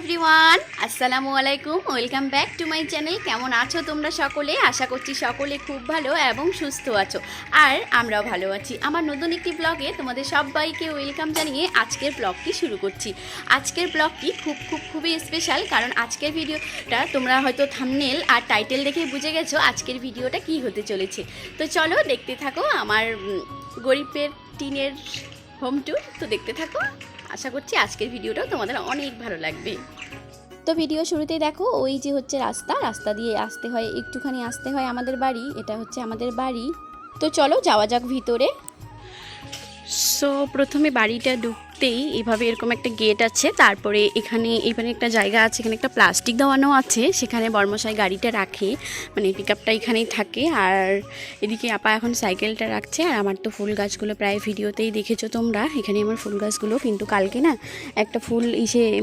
Everyone, আসসালামু আলাইকুম। Welcome back to my channel. কেমন আছো তোমরা সকলে? আশা করছি সকলে খুব ভালো এবং সুস্থ আছো, আর আমরাও ভালো আছি। আমার নতুন একটি ব্লগে তোমাদের সবাইকে ওয়েলকাম জানিয়ে আজকের ব্লগটি শুরু করছি। আজকের ব্লগটি খুবই স্পেশাল, কারণ আজকের ভিডিওটা তোমরা হয়তো থাম্বনেল আর টাইটেল দেখে বুঝে গেছো আজকের ভিডিওটা কি হতে চলেছে। তো চলো দেখতে থাকো আমার গরিবের টিনের হোম ট্যুর। তো দেখতে থাকো, আশা করছি আজকের ভিডিওটাও তোমাদের অনেক ভালো লাগবে। তো ভিডিও শুরুতেই দেখো ওই যে হচ্ছে রাস্তা দিয়ে আসতে হয়, একটুখানি আসতে হয় আমাদের বাড়ি। এটা হচ্ছে আমাদের বাড়ি। তো চলো যাওয়া যাক ভিতরে। সো প্রথমে বাড়িটা ঢুকতেই এইভাবে এরকম একটা গেট আছে, তারপরে এখানে একটা জায়গা আছে, এখানে একটা প্লাস্টিক দেওয়ানো আছে, সেখানে বর্মশাই গাড়িটা রাখে, মানে পিক আপটা এখানেই থাকে। আর এদিকে আপা এখন সাইকেলটা রাখছে। আর আমার তো ফুল গাছগুলো প্রায় ভিডিওতেই দেখেছো তোমরা, এখানে আমার ফুল গাছগুলো। কিন্তু কালকে না একটা ফুল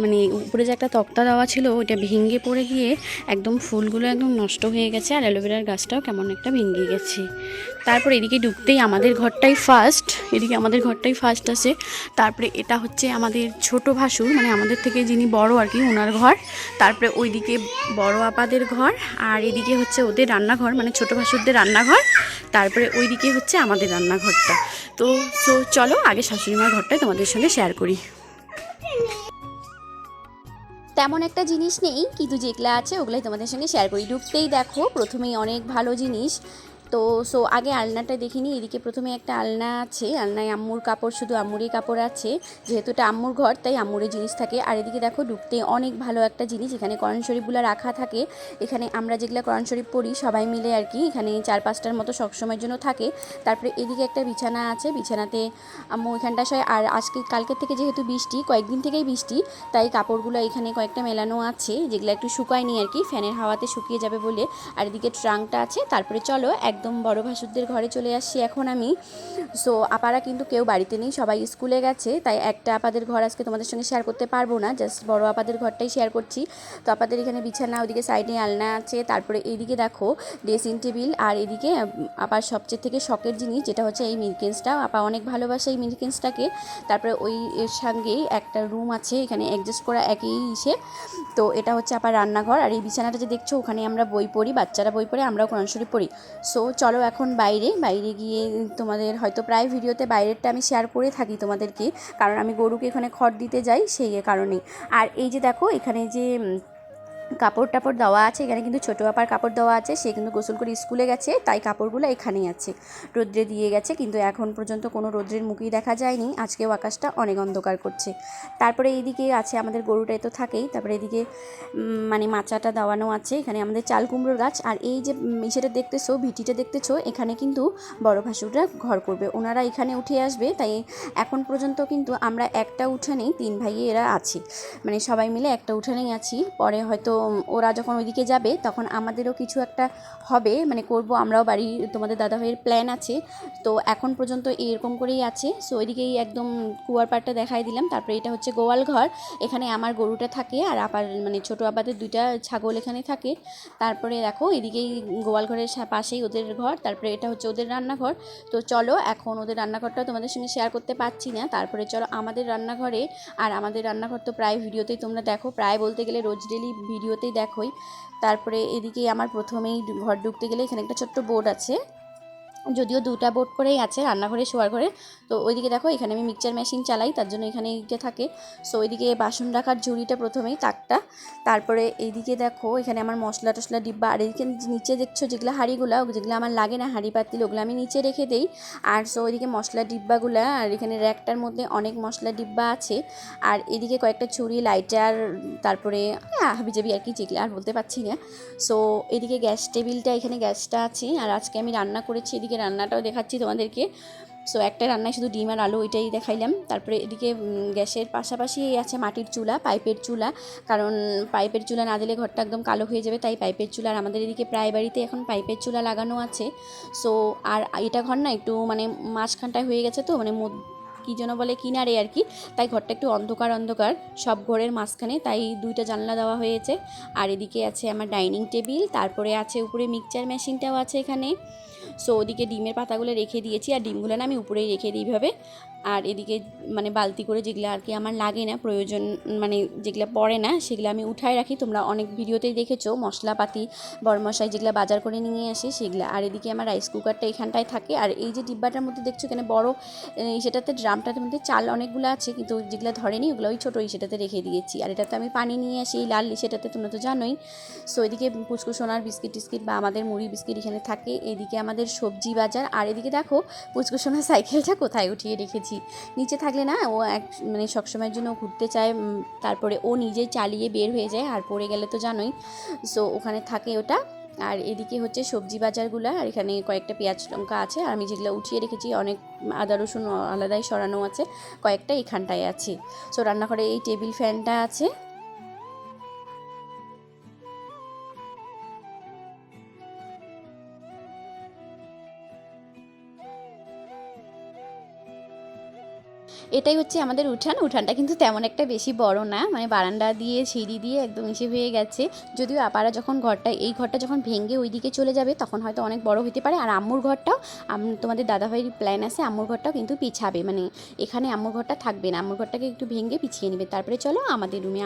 মানে উপরে যে একটা তক্তা দেওয়া ছিল ওইটা ভেঙে পড়ে গিয়ে একদম ফুলগুলো একদম নষ্ট হয়ে গেছে, আর অ্যালোভেরার গাছটাও কেমন একটা ভেঙে গেছে। তারপর এদিকে ঢুকতেই আমাদের ঘরটাই ফার্স্ট আছে। তারপরে এটা হচ্ছে আমাদের ছোট ভাসুর, মানে আমাদের থেকে যিনি বড় আর কি, ওনার ঘর। তারপরে ওইদিকে বড় আপাদের ঘর, আর এদিকে হচ্ছে ওদের রান্নাঘর, মানে ছোট ভাসুরদের রান্নাঘর। তারপরে ওইদিকে হচ্ছে আমাদের রান্নাঘরটা। তো চলো আগে শাশুড়িমার ঘরটাই তোমাদের সঙ্গে শেয়ার করি। তেমন একটা জিনিস নেই, কিন্তু যেগুলো আছে ওগুলাই তোমাদের সঙ্গে শেয়ার করি। ঢুকতেই দেখো প্রথমেই অনেক ভালো জিনিস। তো আগে আলনাটা দেখিনি। এদিকে প্রথমে একটা আলনা আছে, আলনায় আম্মুর কাপড়, শুধু আম্মুরই কাপড় আছে, যেহেতু এটা আম্মুর ঘর তাই আম্মুরই জিনিস থাকে। আর এদিকে দেখো ঢুকতে অনেক ভালো একটা জিনিস, এখানে কোরআন শরীফগুলো রাখা থাকে। এখানে আমরা যেগুলো কোরআন শরীফ পড়ি সবাই মিলে আর কি, এখানে 4-5টার মতো সবসময়ের জন্য থাকে। তারপরে এদিকে একটা বিছানা আছে, বিছানাতে আম্মু এখানটা শোয়। আর কালকের থেকে যেহেতু বৃষ্টি, কয়েকদিন থেকেই বৃষ্টি, তাই কাপড়গুলো এখানে কয়েকটা মেলানো আছে, যেগুলো একটু শুকায়নি আর কি, ফ্যানের হাওয়াতে শুকিয়ে যাবে বলে। আর এদিকে ট্রাঙ্কটা আছে। তারপরে চলো একদম বড় ভাসুরদের ঘরে চলে আসছি এখন আমি। আপারা কিন্তু কেউ বাড়িতে নেই, সবাই স্কুলে গেছে, তাই একটা আপাদের ঘর আজকে তোমাদের সঙ্গে শেয়ার করতে পারবো না, জাস্ট বড় আপাদের ঘরটাই শেয়ার করছি। তো আপাদের এখানে বিছানা, ওদিকে সাইডে আলনা আছে। তারপরে এইদিকে দেখো ড্রেসিং টেবিল। আর এদিকে আপার সবচেয়ে থেকে শখের জিনিস যেটা হচ্ছে এই মিল্কেন্সটা, আপা অনেক ভালোবাসে এই মিল্কেন্সটাকে। তারপরে ওই এর সঙ্গেই একটা রুম আছে, এখানে অ্যাডজাস্ট করা একই ইসে। তো এটা হচ্ছে আপার রান্নাঘর। আর এই বিছানাটা যে দেখছো ওখানে আমরা বই পড়ি, বাচ্চারা বই পড়ে, আমরাও কোরআন শরীফ পড়ি। চলো এখন বাইরে গিয়ে তোমাদের হয়তো প্রায় ভিডিওতে বাইরেরটা আমি শেয়ার করে থাকি তোমাদেরকে, কারণ আমি গরুকে এখানে খড় দিতে যাই সেই কারণেই। আর এই যে দেখো এখানে যে কাপড় টাপড় দেওয়া আছে, এখানে কিন্তু ছোটো আপার কাপড় দেওয়া আছে, সে কিন্তু গোসল করে স্কুলে গেছে, তাই কাপড়গুলো এখানেই আছে, রোদ্রে দিয়ে গেছে, কিন্তু এখন পর্যন্ত কোনো রোদ্রের মুখই দেখা যায়নি। আজকেও আকাশটা অনেক অন্ধকার করছে। তারপরে এইদিকে আছে আমাদের গরুটাই তো থাকেই। তারপরে এদিকে মানে মাচাটা দেওয়ানো আছে, এখানে আমাদের চাল কুমড়োর গাছ। আর এই যে ইসেটা দেখতেছো, ভিটিটা দেখতেছো, এখানে কিন্তু বড় ভাসুররা ঘর করবে, ওনারা এখানে উঠে আসবে। তাই এখন পর্যন্ত কিন্তু আমরা একটা উঠানেই 3 ভাইয়ে এরা আছি, মানে সবাই মিলে একটা উঠানেই আছি। পরে হয়তো ওরা যখন ওইদিকে যাবে তখন আমাদেরও কিছু একটা হবে, মানে করব আমরাও বাড়ি, তোমাদের দাদাভাইয়ের প্ল্যান আছে। তো এখন পর্যন্ত এরকম করেই আছে। ওইদিকেই একদম কুয়ার পাড়টা দেখাই দিলাম। তারপরে এটা হচ্ছে গোয়াল ঘর, এখানে আমার গরুটা থাকে, আর আপার মানে ছোটো আপাদের 2টা ছাগল এখানে থাকে। তারপরে দেখো এদিকেই গোয়াল ঘরের পাশেই ওদের ঘর। তারপরে এটা হচ্ছে ওদের রান্নাঘর। তো চলো এখন ওদের রান্নাঘরটাও তোমাদের সঙ্গে শেয়ার করতে পারছি না। তারপরে চলো আমাদের রান্নাঘরে। আর আমাদের রান্নাঘর তো প্রায় ভিডিওতেই তোমরা দেখো, প্রায় বলতে গেলে রোজ ডেলি ভিডিওতেই দেখোই। তারপরে এদিকে আমার প্রথমেই ঘর ঢুকতে গেলে এখানে একটা ছোট্ট বোর্ড আছে, যদিও 2টা বোর্ড করেই আছে, রান্নাঘরে শোয়ার ঘরে। তো ওইদিকে দেখো এখানে আমি মিক্সচার মেশিন চালাই, তার জন্য এখানে এইটা থাকে। ওইদিকে বাসন রাখার ঝুড়িটা প্রথমেই, তাকটা। তারপরে এইদিকে দেখো এখানে আমার মশলা টশলা ডিব্বা। আর এইদিকে নিচে দেখছো যেগুলো হাঁড়িগুলো, যেগুলো আমার লাগে না হাঁড়ি পাতিল, ওগুলো আমি নিচে রেখে দেই। আর ওইদিকে মশলা ডিব্বাগুলো, আর এখানে র্যাকটার মধ্যে অনেক মশলা ডিব্বা আছে। আর এদিকে কয়েকটা ছুরি, লাইটার, তারপরে হাবিজাবি আর কি, যেগুলো আর বলতে পারছি না। এদিকে গ্যাস টেবিলটা, এখানে গ্যাসটা আছে। আর আজকে আমি রান্না করেছি, এদিকে রান্নাটাও দেখাচ্ছি তোমাদেরকে। একটা রান্নায় শুধু ডিম আর আলু, ওইটাই দেখাইলাম। তারপরে এদিকে গ্যাসের পাশাপাশি আছে মাটির চুলা, পাইপের চুলা, কারণ পাইপের চুলা না দিলে ঘরটা একদম কালো হয়ে যাবে, তাই পাইপের চুলা। আর আমাদের এদিকে প্রায় বাড়িতে এখন পাইপের চুলা লাগানো আছে। আর এটা ঘর না একটু মানে মাঝখানটায় হয়ে গেছে, তো মানে কী যেন বলে কিনারে আর কি, তাই ঘরটা একটু অন্ধকার সব ঘরের মাঝখানে, তাই 2টা জানলা দেওয়া হয়েছে। আর এদিকে আছে আমার ডাইনিং টেবিল, তারপরে আছে উপরে মিক্সচার মেশিনটাও আছে এখানে। ওদিকে ডিমের পাতাগুলো রেখে দিয়েছি, আর ডিমগুলো না আমি উপরেই রেখে দিই এইভাবে। আর এদিকে মানে বালতি করে যেগুলো আর কি আমার লাগে না প্রয়োজন, মানে যেগুলো পড়ে না সেগুলো আমি উঠায় রাখি। তোমরা অনেক ভিডিওতেই দেখেছো মশলাপাতি বড়মশাই যেগুলো বাজার করে নিয়ে আসে সেগুলো। আর এদিকে আমার রাইস কুকারটা এখানটায় থাকে। আর এই যে ডিব্বাটার মধ্যে দেখছো এখানে বড় সেটাতে ড্রামটার মধ্যে চাল অনেকগুলো আছে, কিন্তু যেগুলো ধরেনি ওগুলো ওই ছোটো সেটাতে রেখে দিয়েছি। আর এটাতে আমি পানি নিয়ে আসি এই লাল সেটাতে, তোমরা তো জানোই। সো এদিকে পুচকু সোনার বিস্কিট টিস্কিট বা আমাদের মুড়ি বিস্কিট এখানে থাকে। এদিকে আমাদের সবজি বাজার। আর এদিকে দেখো পুচকু সোনার সাইকেলটা কোথায় উঠিয়ে রেখেছি। নিচে থাকলে না ও মানে সবসময়ের জন্য ঘুরতে চায়, তারপরে ও নিজেই চালিয়ে বের হয়ে যায়, আর পড়ে গেলে তো জানোই। সো ওখানে থাকে ওটা। আর এদিকে হচ্ছে সবজি বাজারগুলো, আর এখানে কয়েকটা পেঁয়াজ লঙ্কা আছে, আর আমি যেগুলো উঠিয়ে রেখেছি অনেক আদা রসুন আলাদাই সরানো আছে, কয়েকটা এখানটায় আছে। সো রান্নাঘরে এই টেবিল ফ্যানটা আছে। এটাই হচ্ছে আমাদের উঠানটা কিন্তু তেমন একটা বেশি বড় না, মানে বারান্দা দিয়ে সিঁড়ি দিয়ে একদম ইসে হয়ে গেছে। যদিও আপারা যখন এই ঘরটা যখন ভেঙে ওই দিকে চলে যাবে তখন হয়তো অনেক বড় হতে পারে। আর আম্মুর ঘরটাও তোমাদের দাদাভাইয়ের প্ল্যান আছে, আম্মুর ঘরটাও কিন্তু পিছাবে, মানে এখানে আম্মুর ঘরটা থাকবে না, আম্মুর ঘরটাকে একটু ভেঙে পিছিয়ে নেবে। তারপরে চলো আমাদের রুমে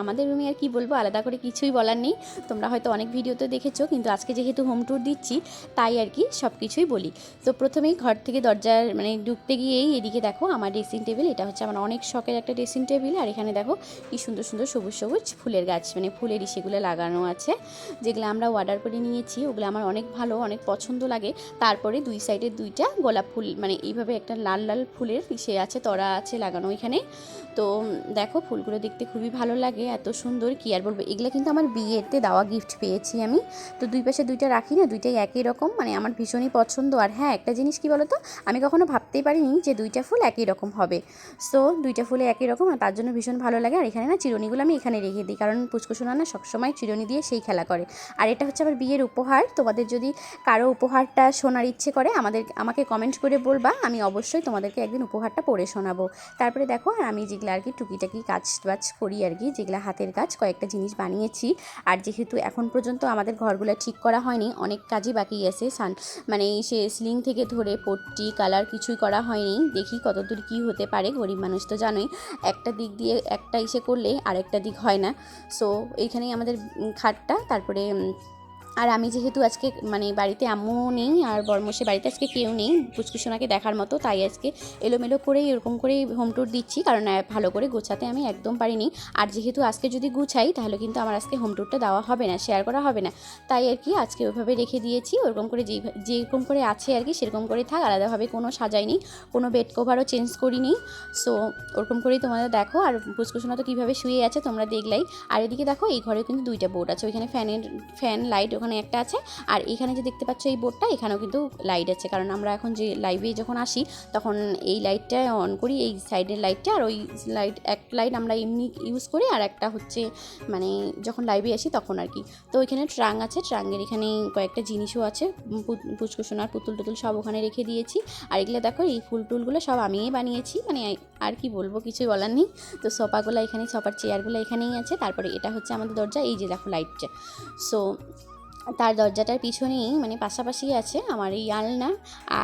আর কি বলবো, আলাদা করে কিছুই বলার নেই। তোমরা হয়তো অনেক ভিডিওতে দেখেছো, কিন্তু আজকে যেহেতু হোম ট্যুর দিচ্ছি তাই আর কি সব কিছুই বলি। তো প্রথমেই ঘর থেকে দরজার মানে ঢুকতে গিয়েই এদিকে দেখো আমার ড্রেসিং টেবিল। এটা হচ্ছে আমার অনেক শখের একটা ড্রেসিং টেবিল। আর এখানে দেখো কি সুন্দর সুন্দর সবুজ সবুজ ফুলের গাছ, মানে ফুলের সেগুলো লাগানো আছে, যেগুলো আমরা অর্ডার করে নিয়েছি। ওগুলো আমার অনেক ভালো, অনেক পছন্দ লাগে। তারপরে দুই সাইডে দুইটা গোলাপ ফুল, মানে এইভাবে একটা লাল লাল ফুলের আছে, তরা আছে লাগানো এখানে। তো দেখো ফুলগুলো দেখতে খুবই ভালো লাগে, এত সুন্দর কি আর বলবো। এগুলো কিন্তু আমার বিয়েতে দেওয়া গিফট পেয়েছি আমি। তো দুই পাশে দুইটা রাখি না, দুইটাই একই রকম, মানে আমার ভীষণই পছন্দ। আর হ্যাঁ, একটা জিনিস কি বলো তো, আমি কখনো ভাবতেই পারিনি যে দুইটা ফুল একই রকম হবে। সো দুইটা ফুলে একই রকম, আর তার জন্য ভীষণ ভালো লাগে। আর এখানে না চিরুনিগুলো আমি এখানে রেখে দিই, কারণ পুচকুসোনা না সবসময় চিরুনি দিয়ে সেই খেলা করে। আর এটা হচ্ছে আমার বিয়ের উপহার। তোমাদের যদি কারো উপহারটা শোনার ইচ্ছে করে আমাকে কমেন্ট করে বলবা, আমি অবশ্যই তোমাদেরকে একদিন উপহারটা পড়ে শোনাবো। তারপরে দেখো আর আমি যেগুলো আর কি টুকিটাকি কাজ বাজ করি আর কি, যেগুলো হাতের কাজ, কয়েকটা জিনিস বানিয়েছি। আর যেহেতু এখন পর্যন্ত আমাদের ঘরগুলো ঠিক করা হয়নি, অনেক কাজই বাকি আছে, মানে সে সিলিং থেকে ধরে পট্টি কালার কিছুই করা হয়নি। দেখি কতদূর কি হতে পারে, গরিব মানুষ তো জানোই, একটা দিক দিয়ে একটা করলে আরেকটা দিক হয় না। সো এইখানেই আমাদের খাটটা। তারপরে আর আমি যেহেতু আজকে মানে বাড়িতে আম্মু নেই আর বরমশে বাড়িতে আজকে কেউ নেই পুচকুসোনাকে দেখার মতো, তাই আজকে এলোমেলো করেই এরকম করেই হোম ট্যুর দিচ্ছি, কারণ ভালো করে গোছাতে আমি একদম পারিনি। আর যেহেতু আজকে যদি গুছাই তাহলে কিন্তু আমার আজকে হোম ট্যুরটা দেওয়া হবে না, শেয়ার করা হবে না। তাই আর কি আজকে ওইভাবে রেখে দিয়েছি, ওরকম করে যেরকম করে আছে আর কি সেরকম করে থাক, আলাদাভাবে কোনো সাজাইনি, কোনো বেড কভারও চেঞ্জ করিনি। সো ওরকম করেই তোমাদের দেখো। আর পুচকুসোনা তো কীভাবে শুয়ে আছে তোমরা দেখলাই। আর এদিকে দেখো এই ঘরে কিন্তু দুইটা বোর্ড আছে, ওইখানে ফ্যান লাইট ওখানে একটা আছে, আর এখানে যে দেখতে পাচ্ছ এই বোর্ডটা, এখানেও কিন্তু লাইট আছে, কারণ আমরা এখন যে লাইভে যখন আসি তখন এই লাইটটা অন করি, এই সাইডের লাইটটা। আর ওই এক লাইট আমরা এমনি ইউজ করি, আর একটা হচ্ছে মানে যখন লাইভে আসি তখন আর কি। তো ওইখানে ট্রাং আছে, ট্রাঙ্গের এখানে কয়েকটা জিনিসও আছে, পুচকুসোনার পুতুল টুতুল সব ওখানে রেখে দিয়েছি। আর এগুলো দেখো এই ফুল টুলগুলো সব আমিই বানিয়েছি, মানে আর কি বলবো, কিছুই বলার নেই। তো সোফাগুলো এখানে, সোফার চেয়ারগুলো এখানেই আছে। তারপরে এটা হচ্ছে আমাদের দরজা, এই যে দেখো লাইটটা। সো তার দরজাটার পিছনেই মানে পাশাপাশি আছে আমার এই আলনা।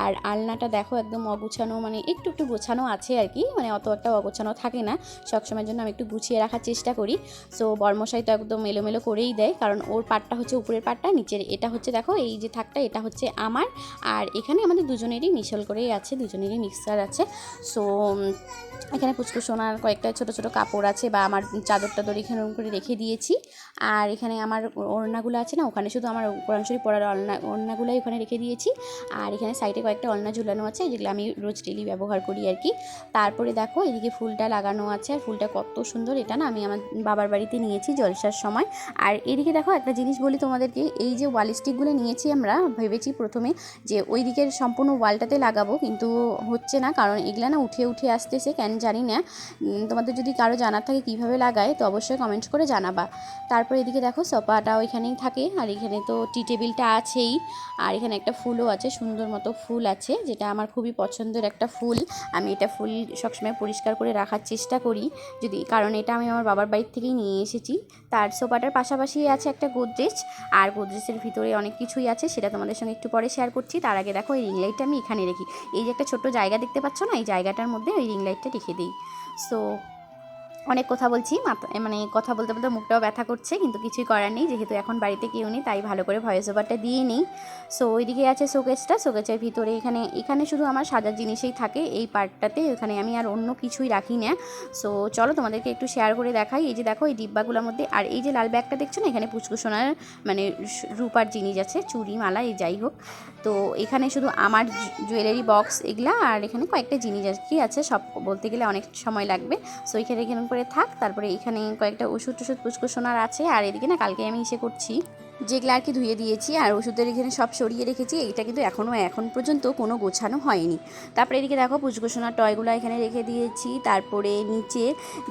আর আলনাটা দেখো একদম অগুছানো, মানে একটু একটু গোছানো আছে আর কি, মানে অত একটা অগোছানো থাকে না, সবসময়ের জন্য আমি একটু গুছিয়ে রাখার চেষ্টা করি। সো বর্মশাই তো একদম এলোমেলো করেই দেয়, কারণ ওর পাটটা হচ্ছে উপরের পাটটা, নিচের এটা হচ্ছে দেখো এই যে থাকটা এটা হচ্ছে আমার। আর এখানে আমাদের দুজনেরই মিশল করেই আছে, দুজনেরই মিক্সার আছে। সো এখানে পুচকুসোনার কয়েকটা ছোট ছোট কাপড় আছে, বা আমার চাদর টাদর এখানে করে রেখে দিয়েছি। আর এখানে আমার ওড়নাগুলো আছে না, ওখানে শুধু আমার কোরআন শরীফ পড়ার ওড়নাগুলোই ওখানে রেখে দিয়েছি। আর এখানে সাইডে কয়েকটা ওড়না ঝুলানো আছে, যেগুলো আমি রোজ ডেলি ব্যবহার করি আর কি। তারপরে দেখো এদিকে ফুলটা লাগানো আছে, আর ফুলটা কত সুন্দর, এটা না আমি আমার বাবার বাড়িতে নিয়েছি জলসার সময়। আর এদিকে দেখো একটা জিনিস বলি তোমাদেরকে, এই যে ওয়াল স্টিকগুলো নিয়েছি আমরা, ভেবেছি প্রথমে যে ওই দিকের সম্পূর্ণ ওয়ালটাতে লাগাবো, কিন্তু হচ্ছে না, কারণ এগুলো না উঠে উঠে আসতেছে, কেন জানি না। তোমাদের যদি কারো জানার থাকে কীভাবে লাগায় তো অবশ্যই কমেন্ট করে জানাবা। তারপর এদিকে দেখো সোফাটা ওইখানেই থাকে, আর এখানে তো টি টেবিলটা আছেই, আর এখানে একটা ফুলও আছে, সুন্দর মতো ফুল আছে, যেটা আমার খুবই পছন্দের একটা ফুল। আমি এটা ফুল সবসময় পরিষ্কার করে রাখার চেষ্টা করি, যদি কারণ এটা আমি আমার বাবার বাড়ির থেকেই নিয়ে এসেছি। তার সোফাটার পাশাপাশি আছে একটা গোদরেজ, আর গোদরেজের ভিতরে অনেক কিছুই আছে, সেটা তোমাদের সঙ্গে একটু পরে শেয়ার করছি। তার আগে দেখো এই রিং লাইটটা আমি এখানে রেখি, এই যে একটা ছোট্ট জায়গা দেখতে পাচ্ছ না, এই জায়গাটার মধ্যে ওই রিং লাইটটা রেখে দিই। সো অনেক কথা বলছি, মানে কথা বলতে বলতে মুখটাও ব্যথা করছে, কিন্তু কিছুই করার নেই, যেহেতু এখন বাড়িতে কেউ নেই, তাই ভালো করে ভয়েস ওভারটা দিয়ে নিই। সো ওইদিকে আছে শোকেসটা, শোকেসের ভিতরে এখানে শুধু আমার সাজার জিনিসই থাকে এই পার্টটাতে, এখানে আমি আর অন্য কিছুই রাখি না। সো চলো তোমাদেরকে একটু শেয়ার করে দেখাই। এই যে দেখো এই ডিব্বাগুলোর মধ্যে, আর এই যে লাল ব্যাগটা দেখছো না, এখানে পুচকুসোনার মানে রূপার জিনিস আছে, চুড়ি মালা এই যাই হোক। তো এখানে শুধু আমার জুয়েলারি বক্স এগুলা, আর এখানে কয়েকটা জিনিস আর কি আছে, সব বলতে গেলে অনেক সময় লাগবে। সো এখানে করে থাক। তারপরে এখানে কয়েকটা ওষুধ পুচকুসোনার আছে, আর এদিকে না কালকে আমি করছি যেগুলো আর কি ধুয়ে দিয়েছি, আর ওষুধের এখানে সব সরিয়ে রেখেছি। এইটা কিন্তু এখন পর্যন্ত কোনো গোছানো হয়নি। তারপরে এদিকে দেখো পুচকুসোনার টয়গুলো এখানে রেখে দিয়েছি। তারপরে নিচে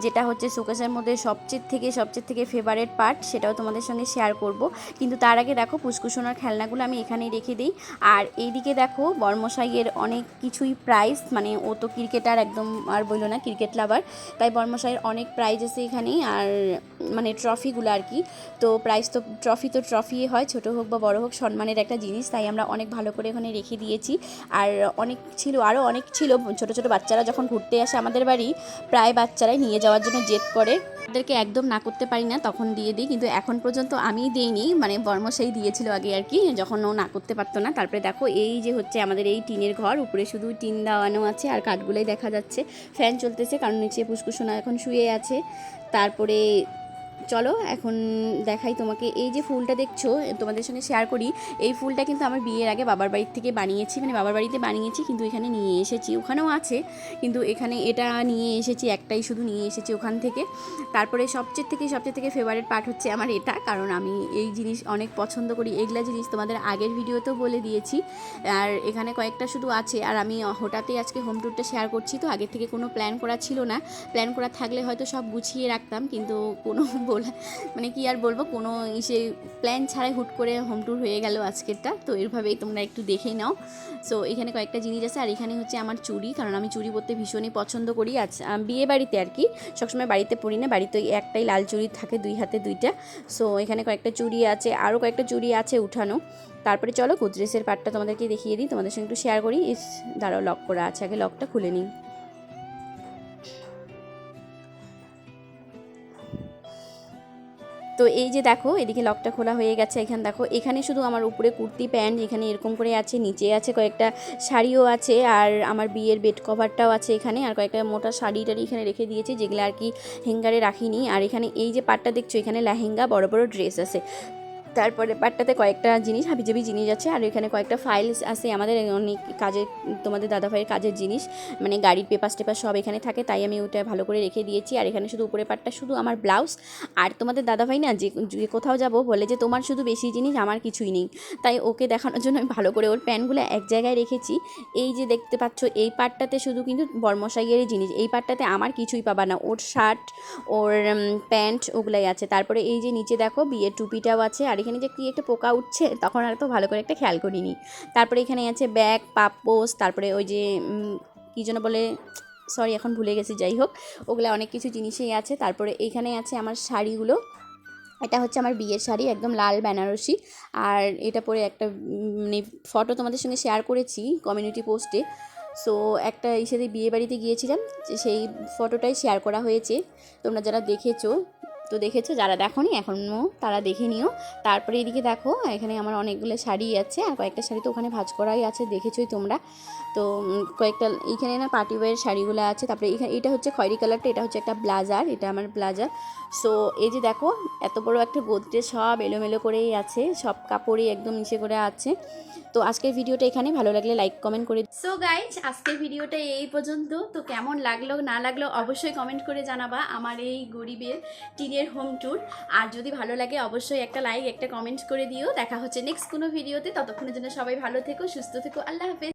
যেটা হচ্ছে শোকেসের মধ্যে সবচেয়ে থেকে ফেভারিট পার্ট, সেটাও তোমাদের সঙ্গে শেয়ার করব। কিন্তু তার আগে দেখো পুচকুসোনার খেলনাগুলো আমি এখানেই রেখে দিই। আর এইদিকে দেখো বর্মশাইয়ের অনেক কিছুই প্রাইজ, মানে ও তো ক্রিকেটার একদম, আর বললো না ক্রিকেট লাভার, তাই বর্মশাইয়ের অনেক প্রাইজ আছে এখানেই, আর মানে ট্রফিগুলো আর কি। তো ট্রফি হয়, ছোটো হোক বা বড়ো হোক, সম্মানের একটা জিনিস, তাই আমরা অনেক ভালো করে ওখানে রেখে দিয়েছি। আর আরও অনেক ছিল, ছোটো ছোটো বাচ্চারা যখন ঘুরতে আসে আমাদের বাড়ি, প্রায় বাচ্চারাই নিয়ে যাওয়ার জন্য জেদ করে, তাদেরকে একদম না করতে পারি না, তখন দিয়ে দিই। কিন্তু এখন পর্যন্ত আমি দিইনি, মানে বর্মশাই দিয়েছিল আগে আর কি, যখন ও না করতে পারতো না। তারপরে দেখো এই যে হচ্ছে আমাদের এই টিনের ঘর, উপরে শুধু টিন দেওয়ানো আছে, আর কাঠগুলোই দেখা যাচ্ছে, ফ্যান চলতেছে কারণ নিচে পুচকুসোনা এখন শুয়ে আছে। তারপরে চলো এখন দেখাই তোমাকে, এই যে ফুলটা দেখছো তোমাদের সঙ্গে শেয়ার করি। এই ফুলটা কিন্তু আমার বিয়ের আগে বাবার বাড়ির থেকে বানিয়েছি, মানে বাবার বাড়িতে বানিয়েছি, কিন্তু এখানে নিয়ে এসেছি, ওখানেও আছে কিন্তু এখানে এটা নিয়ে এসেছি, একটাই শুধু নিয়ে এসেছি ওখান থেকে। তারপরে সবচেয়ে থেকে ফেভারিট পার্ট হচ্ছে আমার এটা, কারণ আমি এই জিনিস অনেক পছন্দ করি, এগুলা জিনিস তোমাদের আগের ভিডিওতেও বলে দিয়েছি। আর এখানে কয়েকটা শুধু আছে, আর আমি হঠাৎই আজকে হোম ট্যুরটা শেয়ার করছি, তো আগের থেকে কোনো প্ল্যান করা ছিল না, প্ল্যান করা থাকলে হয়তো সব গুছিয়ে রাখতাম, কিন্তু কোনো মানে কি আর বলবো, কোনো প্ল্যান ছাড়াই হুট করে হোম ট্যুর হয়ে গেল আজকেরটা। তো এরভাবেই তোমরা একটু দেখে নাও। সো এখানে কয়েকটা জিনিস আছে, আর এখানে হচ্ছে আমার চুড়ি, কারণ আমি চুড়ি পরতে ভীষণই পছন্দ করি। বিয়ে বাড়িতে আর কি, সবসময় বাড়িতে পরি না, বাড়িতে একটাই লাল চুড়ি থাকে, দুই হাতে দুইটা। সো এখানে কয়েকটা চুড়ি আছে, আরও কয়েকটা চুড়ি আছে উঠানো। তারপরে চলো গোদরেজের পার্টটা তোমাদেরকে দেখিয়ে দিই, তোমাদের সঙ্গে একটু শেয়ার করি। দাঁড়াও, লক করা আছে, আগে লকটা খুলে নিই। তো এই যে দেখো এদিকে লকটা খোলা হয়ে গেছে, এখানে দেখো এখানে শুধু আমার উপরে কুর্তি প্যান্ট এখানে এরকম করে আছে, নিচে আছে কয়েকটা শাড়িও আছে, আর আমার বিয়ের বেড কভারটাও আছে এখানে, আর কয়েকটা মোটা শাড়ি টাড়ি এখানে রেখে দিয়েছি, যেগুলো আর কি হ্যাঙ্গারে রাখিনি। আর এখানে এই যে পাটটা দেখছো, এখানে লেহেঙ্গা, বড় বড় ড্রেস আছে। তারপরে পাটটাতে কয়েকটা জিনিস, হাবিজাবি জিনিস আছে, আর এখানে কয়েকটা ফাইলস আছে আমাদের অনেক কাজের, তোমাদের দাদাভাইয়ের কাজের জিনিস, মানে গাড়ির পেপার টেপার সব এখানে থাকে, তাই আমি ওটা ভালো করে রেখে দিয়েছি। আর এখানে শুধু উপরে পাটটা শুধু আমার ব্লাউজ। আর তোমাদের দাদাভাই না যে কোথাও যাব বলে যে তোমার শুধু বেশি জিনিস, আমার কিছুই নেই, তাই ওকে দেখানোর জন্য আমি ভালো করে ওর প্যান্টগুলো এক জায়গায় রেখেছি। এই যে দেখতে পাচ্ছ এই পাটটাতে শুধু কিন্তু বর্মশাইয়েরই জিনিস, এই পাটটাতে আমার কিছুই পাবা না, ওর শার্ট, ওর প্যান্ট ওগুলাই আছে। তারপরে এই যে নিচে দেখো বিয়ের টুপিটাও আছে, আর এখানে যে কি একটা পোকা উঠছে তখন আর তো ভালো করে একটা খেয়াল করিনি। তারপরে এখানে আছে ব্যাগ, পাপোস, তারপরে ওই যে কী যেন বলে, সরি এখন ভুলে গেছি, যাই হোক ওগুলো অনেক কিছু জিনিসই আছে। তারপরে এইখানে আছে আমার শাড়িগুলো, এটা হচ্ছে আমার বিয়ের শাড়ি, একদম লাল বেনারসি, আর এটা পরে একটা মানে ফটো তোমাদের সঙ্গে শেয়ার করেছি কমিউনিটি পোস্টে। সো একটা সাথে বিয়ে বাড়িতে গিয়েছিলাম, সেই ফটোটাই শেয়ার করা হয়েছে, তোমরা যারা দেখেছো, যারা দেখোনি এখনও তারা দেখে নিও। তারপরে এদিকে দেখো এখানে আমার অনেকগুলো শাড়ি আছে, আর কয়েকটা শাড়ি তো ওখানে ভাঁজ করাই আছে, দেখেছোই তোমরা। তো কয়েকটা এইখানে না পার্টি ওয়্যার শাড়িগুলো আছে। তারপরে এখানে এটা হচ্ছে খয়েরি কালারটা, এটা হচ্ছে একটা ব্লাজার, এটা আমার ব্লাজার। সো এই যে দেখো এত বড় একটা গোদরেজ, সব এলোমেলো করেই আছে, সব কাপড়ই একদম নিচে করে আছে। তো আজকের ভিডিওটা এখানে, ভালো লাগলে লাইক কমেন্ট করে। সো গাইজ আজকের ভিডিওটা এই পর্যন্ত। তো কেমন লাগলো না লাগলো অবশ্যই কমেন্ট করে জানাবা আমার এই গরিবের টিনের হোম ট্যুর। আর যদি ভালো লাগে অবশ্যই একটা লাইক একটা কমেন্ট করে দিও। দেখা হচ্ছে নেক্সট কোনো ভিডিওতে, ততক্ষণের জন্য সবাই ভালো থেকো, সুস্থ থেকো, আল্লাহ হাফেজ।